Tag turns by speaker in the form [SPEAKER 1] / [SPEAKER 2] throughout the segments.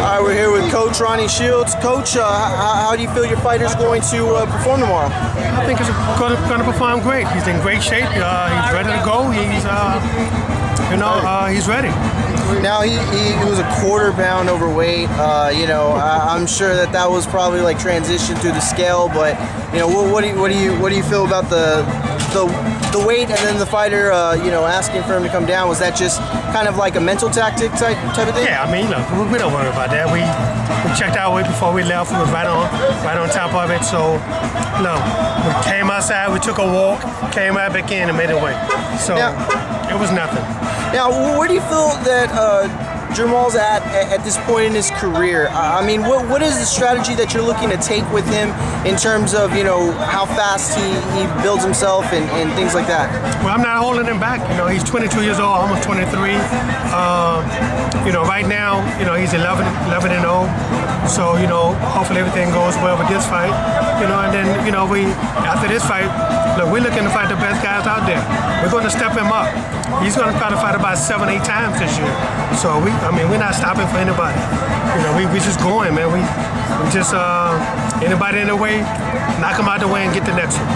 [SPEAKER 1] All right, we're here with Coach Ronnie Shields. Coach, how do you feel your fighter's going to perform tomorrow?
[SPEAKER 2] I think he's going to perform great. He's in great shape. He's ready to go. He's ready.
[SPEAKER 1] Now he was a quarter pound overweight. I'm sure that was probably like transition through the scale. But what do you feel about the weight and then the fighter asking for him to come down? Was that just kind of like a mental tactic type of thing?
[SPEAKER 2] Yeah, I mean, look, we don't worry about that. We checked our weight before we left. We was right on top of it. So no, we came outside. We took a walk, came right back in and made it weight. So it was nothing.
[SPEAKER 1] Now, where do you feel that Jamal's at this point in his career? I mean, what is the strategy that you're looking to take with him in terms of, how fast he builds himself and things like that?
[SPEAKER 2] Well, I'm not holding him back. He's 22 years old, almost 23. Right now, he's 11 and 0. So, hopefully everything goes well with this fight. And then, after this fight, look, we're looking to fight the best guys out there. We're going to step him up. He's going to try to fight about 7-8 times this year. So we're not stopping for anybody. We just going, man. We just anybody in the way, knock them out the way and get the next one.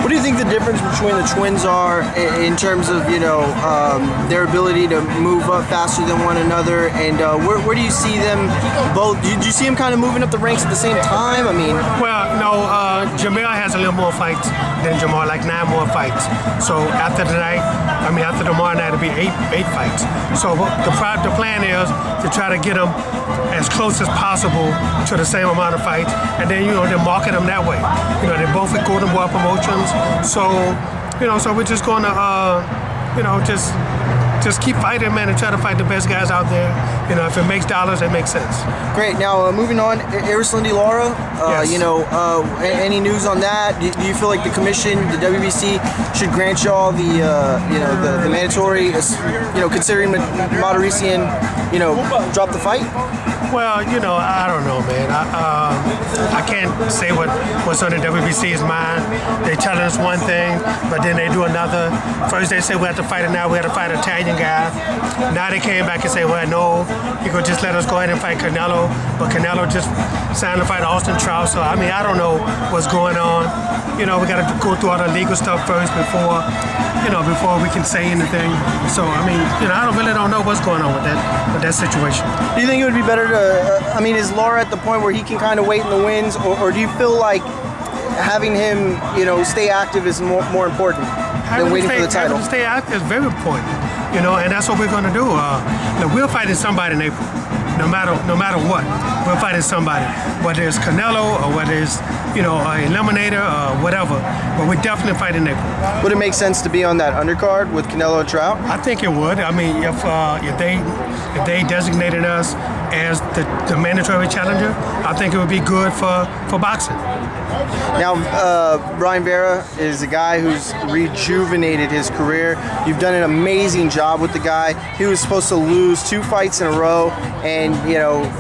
[SPEAKER 1] What do you think the difference between the twins are in terms of their ability to move up faster than one another, and where do you see them both? Do you see them kind of moving up the ranks at the same time? I mean,
[SPEAKER 2] well, no. Jamel has a little more fights than Jamal, like 9 more fights. So after tomorrow night, it'll be eight fights. So the plan is to try to get them as close as possible to the same amount of fights, and then they market them that way. They both with Golden Boy Promotions. So we're just going to just keep fighting, man, and try to fight the best guys out there. If it makes dollars, it makes sense.
[SPEAKER 1] Great. Now, moving on, Erislandy Lara,
[SPEAKER 2] yes.
[SPEAKER 1] Any news on that? Do you feel like the commission, the WBC, should grant y'all the mandatory, considering Motorisian, drop the fight?
[SPEAKER 2] Well, I don't know, man. I can't say what's on the WBC's mind. They tell us one thing, but then they do another. First they say we have to fight it now. We have to fight an Italian guy. Now they came back and say, well, no, he could just let us go ahead and fight Canelo. But Canelo just signed to fight Austin Trout. So, I don't know what's going on. We got to go through all the legal stuff first before we can say anything. So, I really don't know what's going on with that situation.
[SPEAKER 1] Do you think it would be better to, is Lara at the point where he can kind of wait in the wins, or do you feel like having him, stay active is more important than waiting for the title?
[SPEAKER 2] Having to stay active is very important, and that's what we're going to do. We're fighting somebody in April. No matter what, we're fighting somebody, whether it's Canelo or whether it's an eliminator or whatever. But we're definitely fighting April.
[SPEAKER 1] Would it make sense to be on that undercard with Canelo and Trout?
[SPEAKER 2] I think it would. If they designated us as the mandatory challenger, I think it would be good for boxing.
[SPEAKER 1] Now, Brian Vera is a guy who's rejuvenated his career. You've done an amazing job with the guy. He was supposed to lose 2 fights in a row, and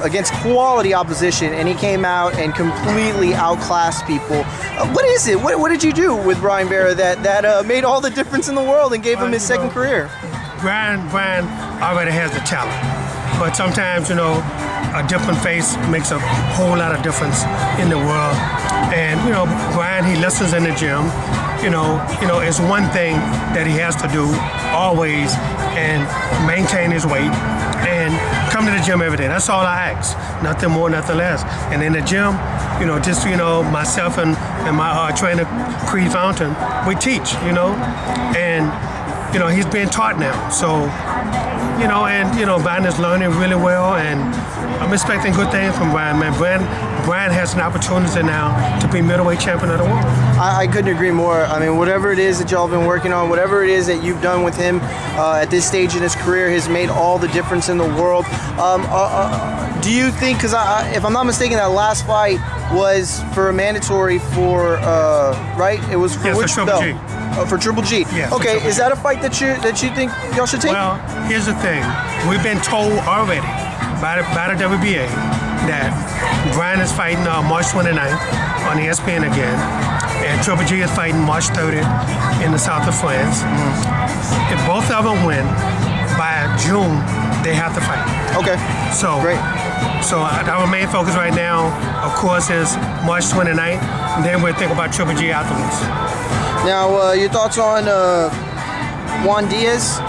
[SPEAKER 1] against quality opposition, and he came out and completely outclassed people. What is it? What did you do with Brian Vera that made all the difference in the world and gave him his second career?
[SPEAKER 2] Brian already has the talent, but sometimes a different face makes a whole lot of difference in the world. And Brian, he listens in the gym. It's one thing that he has to do always, and maintain his weight and come to the gym every day. That's all I ask. Nothing more, nothing less. And in the gym, myself and my trainer, Creed Fountain, we teach. And he's being taught now. So Brian is learning really well, and I'm expecting good things from Brian, man. Brian has an opportunity now to be middleweight champion of the world.
[SPEAKER 1] I couldn't agree more. Whatever it is that y'all have been working on, whatever it is that you've done with him at this stage in his career has made all the difference in the world. Do you think, because if I'm not mistaken, that last fight was for a mandatory for, right? It was for which
[SPEAKER 2] for
[SPEAKER 1] belt?
[SPEAKER 2] Triple G.
[SPEAKER 1] For Triple G.
[SPEAKER 2] Yeah,
[SPEAKER 1] okay, is that a fight that you think y'all should take?
[SPEAKER 2] Well, here's the thing. We've been told already by the WBA that Brian is fighting March 29th on ESPN again, and Triple G is fighting March 30th in the south of France. Mm-hmm. If both of them win, by June, they have to fight.
[SPEAKER 1] Okay.
[SPEAKER 2] So
[SPEAKER 1] great.
[SPEAKER 2] So our main focus right now, of course, is March 29th, and then we'll think about Triple G afterwards.
[SPEAKER 1] Now, your thoughts on Juan Diaz?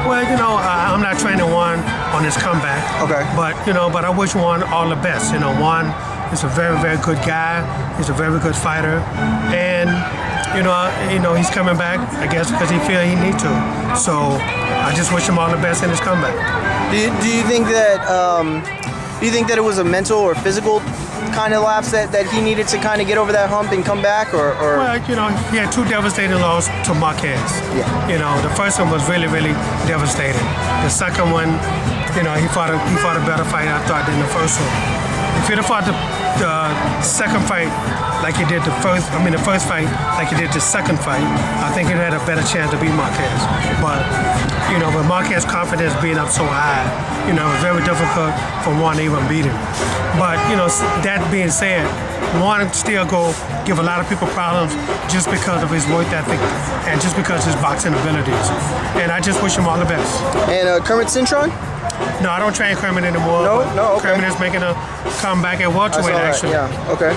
[SPEAKER 2] Well, I'm not training Juan on his comeback.
[SPEAKER 1] Okay.
[SPEAKER 2] But I wish Juan all the best. Juan is a very, very good guy. He's a very good fighter, and he's coming back, I guess, because he feels he needs to. So I just wish him all the best in his comeback.
[SPEAKER 1] Do you think that it was a mental or physical kind of lapse that he needed to kind of get over that hump and come back, or?
[SPEAKER 2] Well, he had two devastating losses to Marquez.
[SPEAKER 1] Yeah.
[SPEAKER 2] The first one was really, really devastating. The second one, he fought a better fight, I thought, than the first one. If he'd have fought the second fight like he did the first fight like he did the second fight, I think he had a better chance to beat Marquez. But with Marquez's confidence being up so high, it was very difficult for Juan to even beat him. But that being said, Juan still go give a lot of people problems just because of his work ethic and just because of his boxing abilities. And I just wish him all the best.
[SPEAKER 1] And Kermit Cintron?
[SPEAKER 2] No, I don't train Kermit anymore.
[SPEAKER 1] No, okay.
[SPEAKER 2] Kermit is making a comeback at welterweight, actually.
[SPEAKER 1] Yeah, okay.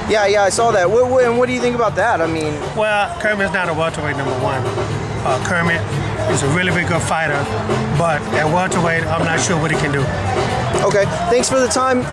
[SPEAKER 1] Yeah, I saw that. What do you think about that? I mean,
[SPEAKER 2] well, Kermit's not a welterweight number one. Kermit is a really, really good fighter, but at welterweight, I'm not sure what he can do.
[SPEAKER 1] Okay, thanks for the time.